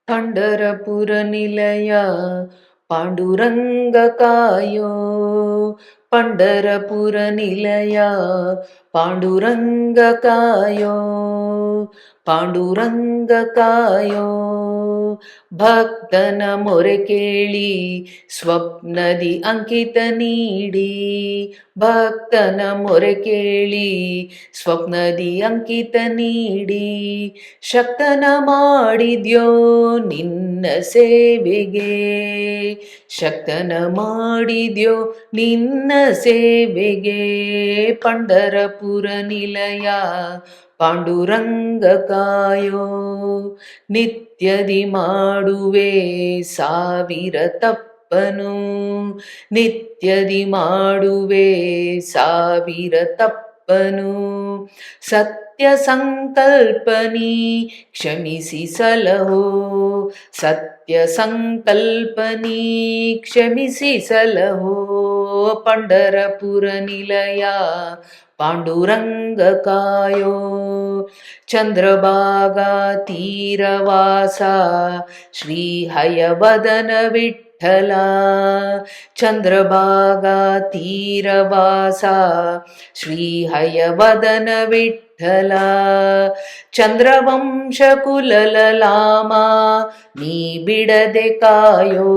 पंढरपूर निलया पांडुरंग कायो, पंढरपूर निलया पांडुरंग कायो, पांडुरंग कायो. ಭಕ್ತನ ಮೊರೆ ಕೇಳಿ ಸ್ವಪ್ನದಿ ಅಂಕಿತ ನೀಡಿ, ಭಕ್ತನ ಮೊರೆ ಕೇಳಿ ಸ್ವಪ್ನದಿ ಅಂಕಿತ ನೀಡಿ, ಶಕ್ತನ ಮಾಡಿದ್ಯೋ ನಿನ್ನ ಸೇವೆಗೆ, ಶಕ್ತನ ಮಾಡಿದ್ಯೋ ನಿನ್ನ ಸೇವೆಗೆ. ಪಂಢರಪುರ ನಿಲಯ ಪಾಂಡುರಂಗ ಕಾಯೋ, ನಿತ್ಯದಿ ಮಾಡುವೆ ಸಾವಿರ ತಪ್ಪನು, ನಿತ್ಯದಿ ಮಾಡುವೆ ಸಾವಿರ ತಪ್ಪನು. ಸತ್ಯ ಸಂಕಲ್ಪನಿ ಕ್ಷಮಿಸಿ ಸಲಹೋ, ಸತ್ಯ ಸಂಕಲ್ಪನಿ ಕ್ಷಮಿಸಿ ಸಲಹೋ. ಪಂಢರಪುರ ನಿಲಯ ಪಾಂಡುರಂಗ ಕಾಯೋ, ಚಂದ್ರಭಾಗಾ ತೀರವಾಸ ಶ್ರೀ ಹಯವದನ ವಿಠ್ಠಲ, ಚಂದ್ರಭಾಗಾ ತೀರವಾಸ ಶ್ರೀ ಹಯವದನ ವಿಠ್ಠಲ. ಚಂದ್ರವಂಶ ಕುಲಲಲಾಮ ನೀ ಬಿಡದೆ ಕಾಯೋ,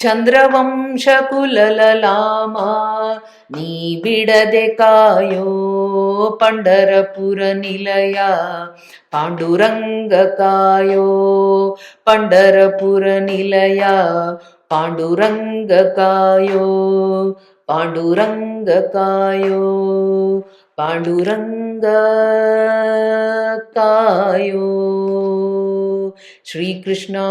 ಚಂದ್ರವಂಶ ಕುಲಲಲಾಮ ನೀ ಬಿಡದೆ ಕಾಯೋ. ಪಂಢರಪುರ ನಿಲಯ ಪಾಂಡುರಂಗ ಕಾಯೋ, ಪಂಢರಪುರ ನಿಲಯ ಪಾಂಡುರಂಗ ಕಾಯೋ, ಪಾಂಡುರಂಗ ಕಾಯೋ, ಪಾಂಡುರಂಗ ಕಾಯೋ. ಶ್ರೀಕೃಷ್ಣಾರ್ಪಣಮಸ್ತು.